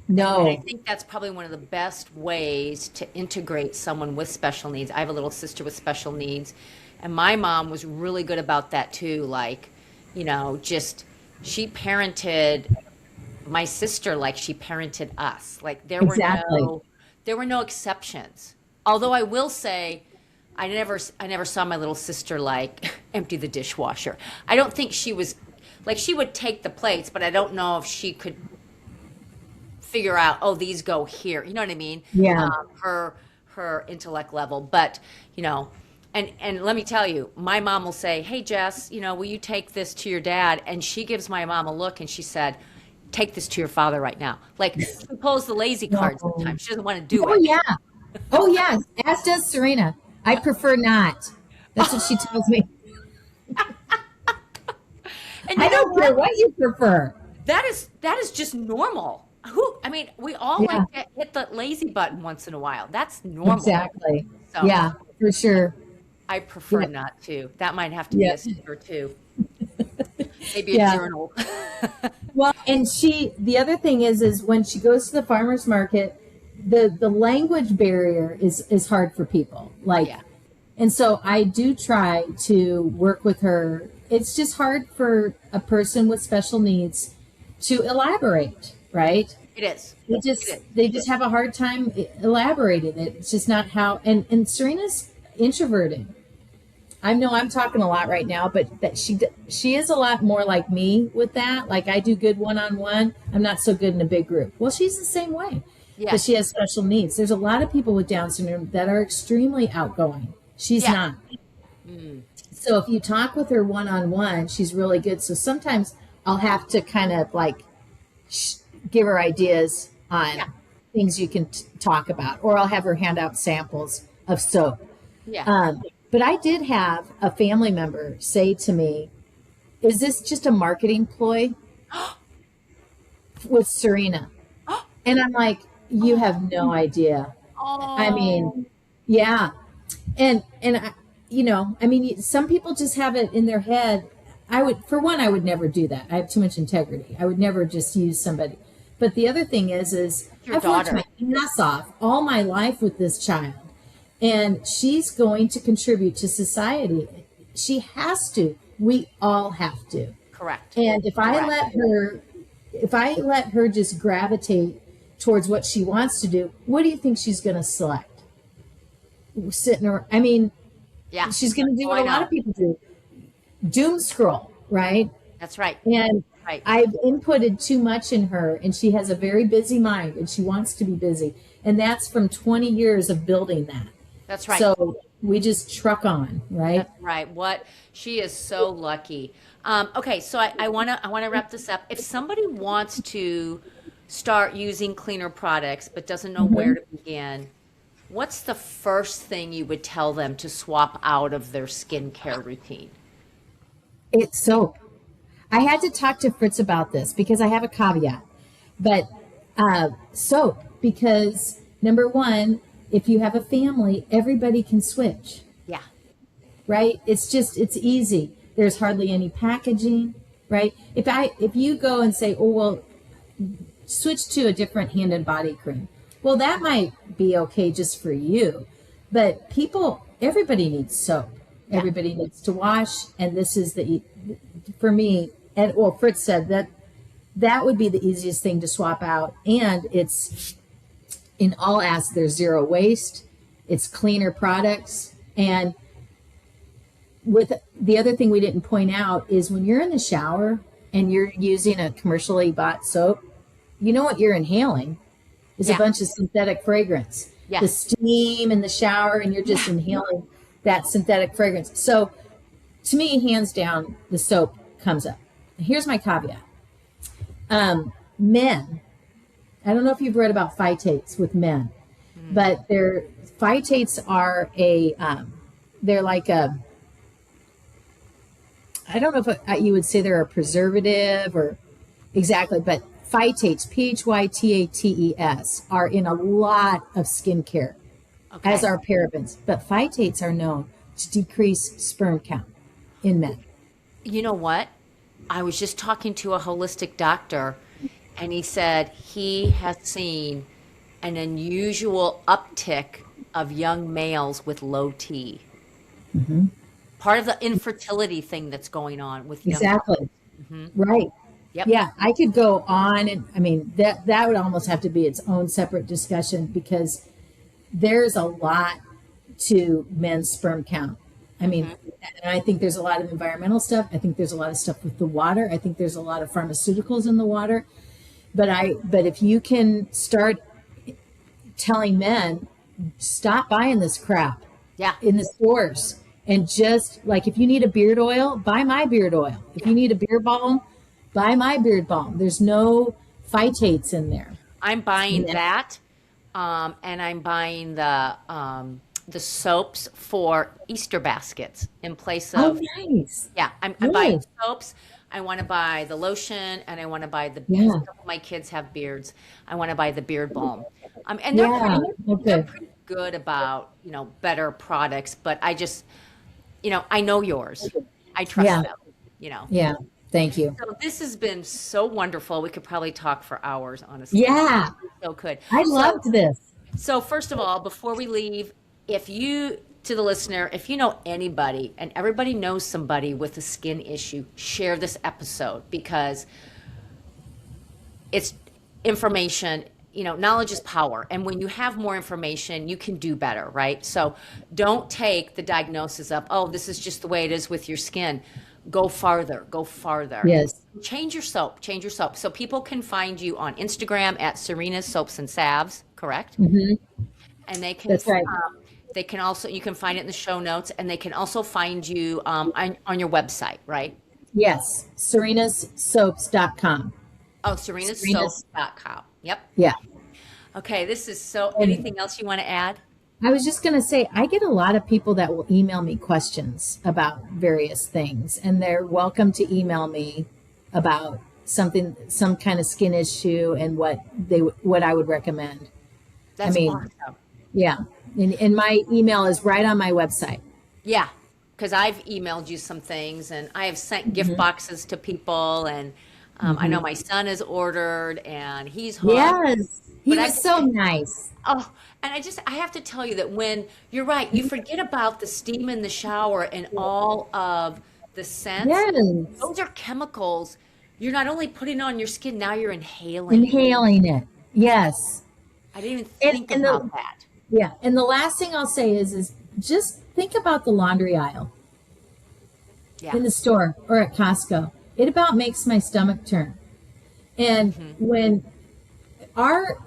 A: And I
B: No.
A: think that's probably one of the best ways to integrate someone with special needs. I have a little sister with special needs, and my mom was really good about that too. Like, you know, just she parented my sister like she parented us. Like
B: Exactly.
A: there were no exceptions. Although I will say I never saw my little sister like empty the dishwasher. I don't think she was like she would take the plates, but I don't know if she could figure out, oh, these go here. You know what I mean?
B: Yeah.
A: Her intellect level. But, you know, and let me tell you, my mom will say, hey, Jess, you know, will you take this to your dad? And she gives my mom a look and she said, take this to your father right now. Like, she pulls the lazy card
B: No.
A: sometimes. She doesn't want to do
B: Oh,
A: it.
B: yeah. Oh, yes. As does Serena. I prefer not. That's what she tells me.
A: And
B: I
A: you know
B: don't care what you prefer.
A: that is just normal. I mean, we all
B: Yeah.
A: like to hit the lazy button once in a while. That's normal.
B: Exactly.
A: So
B: Yeah, for sure.
A: I prefer
B: Yeah.
A: not to. That might have to be
B: Yeah.
A: a sticker too. Maybe a
B: Yeah.
A: journal.
B: Well, and the other thing is when she goes to the farmer's market, the language barrier is hard for people. Like,
A: Yeah.
B: and so I do try to work with her. It's just hard for a person with special needs to elaborate, right?
A: It is.
B: They just have a hard time elaborating it. It's just not how. And Serena's introverted. I know I'm talking a lot right now, but that she is a lot more like me with that. Like I do good one-on-one. I'm not so good in a big group. Well, she's the same way.
A: Yeah.
B: But she has special needs. There's a lot of people with Down syndrome that are extremely outgoing. She's
A: Yeah.
B: not. So if you talk with her one-on-one, she's really good. So sometimes I'll have to kind of like give her ideas on
A: Yeah.
B: things you can talk about, or I'll have her hand out samples of soap.
A: Yeah.
B: But I did have a family member say to me, is this just a marketing ploy with Serena? And I'm like, you have no idea.
A: Oh.
B: I mean, yeah. And I, I mean, some people just have it in their head. I would never do that. I have too much integrity. I would never just use somebody. But the other thing is
A: Your
B: I've worked
A: daughter.
B: my ass off all my life with this child. And she's going to contribute to society. She has to. We all have to.
A: Correct.
B: And if I
A: Correct.
B: let her just gravitate towards what she wants to do, what do you think she's going to select? Sitting her, I mean,
A: Yeah.
B: she's going to do
A: Oh,
B: what
A: I
B: a lot
A: know.
B: of people do. Doom scroll, right?
A: That's right.
B: And
A: Right.
B: I've inputted too much in her, and she has a very busy mind, and she wants to be busy. And that's from 20 years of building that.
A: That's right.
B: So we just truck on, right?
A: That's right. What she is so lucky. Okay, so I wanna wrap this up. If somebody wants to start using cleaner products but doesn't know where to begin, what's the first thing you would tell them to swap out of their skincare routine?
B: It's soap. I had to talk to Fritz about this because I have a caveat. But soap, because number one, if you have a family, everybody can switch,
A: Yeah.
B: right? It's easy. There's hardly any packaging, right? If you go and say, oh, well, switch to a different hand and body cream. Well, that might be okay just for you. But everybody needs soap.
A: Yeah.
B: Everybody needs to wash. And this is for me, and well, Fritz said that would be the easiest thing to swap out. And it's, in all aspects, there's zero waste. It's cleaner products. And with the other thing we didn't point out is when you're in the shower and you're using a commercially bought soap, you know what you're inhaling is
A: Yeah.
B: a bunch of synthetic fragrance.
A: Yeah.
B: The steam in the shower, and you're just inhaling that synthetic fragrance. So to me, hands down, the soap comes up. Here's my caveat. Men, I don't know if you've read about phytates with men, but phytates are they're like I don't know if you would say they're a preservative or exactly, but phytates, Phytates, are in a lot of skincare, as are parabens. But phytates are known to decrease sperm count in men.
A: You know what? I was just talking to a holistic doctor, and he said he has seen an unusual uptick of young males with low T. Part of the infertility thing that's going on with young
B: Exactly. Right.
A: Yep.
B: Yeah, I could go on, and I mean that would almost have to be its own separate discussion, because there's a lot to men's sperm count. I mean, and I think there's a lot of environmental stuff. I think there's a lot of stuff with the water. I think there's a lot of pharmaceuticals in the water. But if you can start telling men, stop buying this crap in the stores, and just like, if you need a beard oil, buy my beard oil. If you need a beard balm, buy my beard balm. There's no phytates in there.
A: I'm buying that, and I'm buying the soaps for Easter baskets in place of.
B: Oh, nice.
A: Yeah, I'm buying soaps. I want to buy the lotion, and I want to buy the. Some of my kids have beards. I want to buy the beard balm, and they're pretty good about better products. But I just, I know yours. I trust them.
B: Yeah. Thank you.
A: So this has been so wonderful. We could probably talk for hours, honestly.
B: Yeah.
A: So could.
B: I loved this.
A: So first of all, before we leave, to the listener, if you know anybody, and everybody knows somebody with a skin issue, share this episode, because it's information. Knowledge is power. And when you have more information, you can do better, right? So don't take the diagnosis of, oh, this is just the way it is with your skin. Go farther.
B: Yes.
A: Change your soap. So people can find you on Instagram at Serena's Soaps and Salves, correct?
B: Mm-hmm.
A: And they can.
B: That's right.
A: They can also, you can find it in the show notes, and they can also find you on your website, right?
B: Yes. SerenasSoaps.com.
A: Oh, SerenasSoaps.com. Yep.
B: Yeah.
A: Okay. This is anything else you want to add?
B: I was just going to say, I get a lot of people that will email me questions about various things, and they're welcome to email me about some kind of skin issue and what I would recommend.
A: That's awesome.
B: Yeah. And my email is right on my website.
A: Yeah. Because I've emailed you some things, and I have sent gift boxes to people, and I know my son has ordered, and he's home.
B: Yes. He was so nice.
A: Oh, and I have to tell you that when you're right, you forget about the steam in the shower and all of the scents.
B: Yes.
A: Those are chemicals. You're not only putting it on your skin, now you're inhaling
B: it. Yes.
A: I didn't even think about that.
B: Yeah. And the last thing I'll say is just think about the laundry aisle in the store or at Costco. It about makes my stomach turn. And when our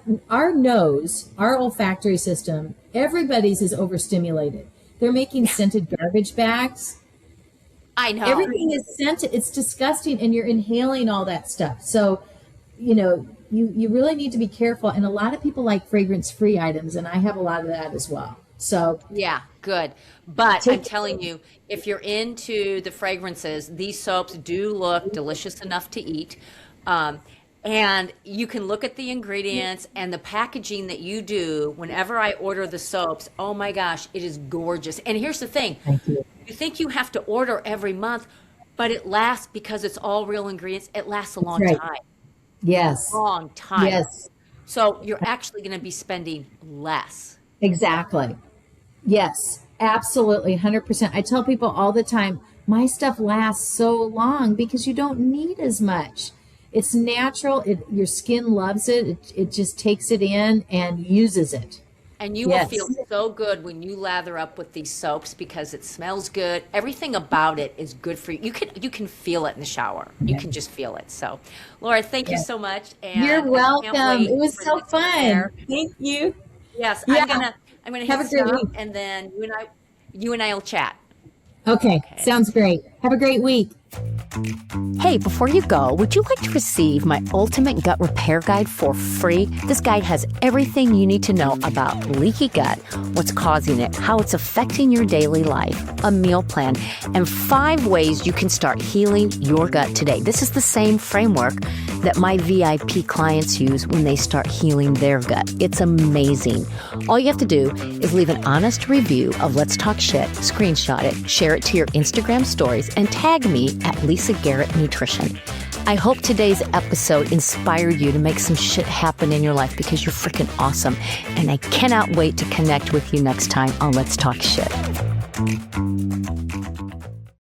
B: nose, our olfactory system, everybody's is overstimulated. They're making scented garbage bags.
A: I know.
B: Everything is scented. It's disgusting, and you're inhaling all that stuff. So, you really need to be careful. And a lot of people like fragrance-free items, and I have a lot of that as well. So
A: yeah, good. But I'm telling you, if you're into the fragrances, these soaps do look delicious enough to eat. And you can look at the ingredients and the packaging that you do whenever I order the soaps. Oh my gosh, it is gorgeous. And here's the thing.
B: Thank you.
A: You think you have to order every month, but it lasts, because it's all real ingredients. It lasts a long time.
B: Yes.
A: Long time.
B: Yes.
A: So you're actually going to be spending less.
B: Exactly. Yes, absolutely. 100%. I tell people all the time, my stuff lasts so long because you don't need as much. It's natural. Your skin loves it. It just takes it in and uses it.
A: And you will feel so good when you lather up with these soaps, because it smells good. Everything about it is good for you. You can feel it in the shower. You can just feel it. So, Lora, thank you so much. And
B: you're welcome. It was so fun. Thank you.
A: Yes,
B: yeah.
A: I'm gonna have a great week, and then you and I will chat.
B: Okay. Sounds great. Have a great week.
A: Hey, before you go, would you like to receive my ultimate gut repair guide for free? This guide has everything you need to know about leaky gut, what's causing it, how it's affecting your daily life, a meal plan, and 5 ways you can start healing your gut today. This is the same framework that my VIP clients use when they start healing their gut. It's amazing. All you have to do is leave an honest review of Let's Talk Shit, screenshot it, share it to your Instagram stories, and tag me at Lisa Garrett Nutrition. I hope today's episode inspired you to make some shit happen in your life because you're freaking awesome. And I cannot wait to connect with you next time on Let's Talk Shit.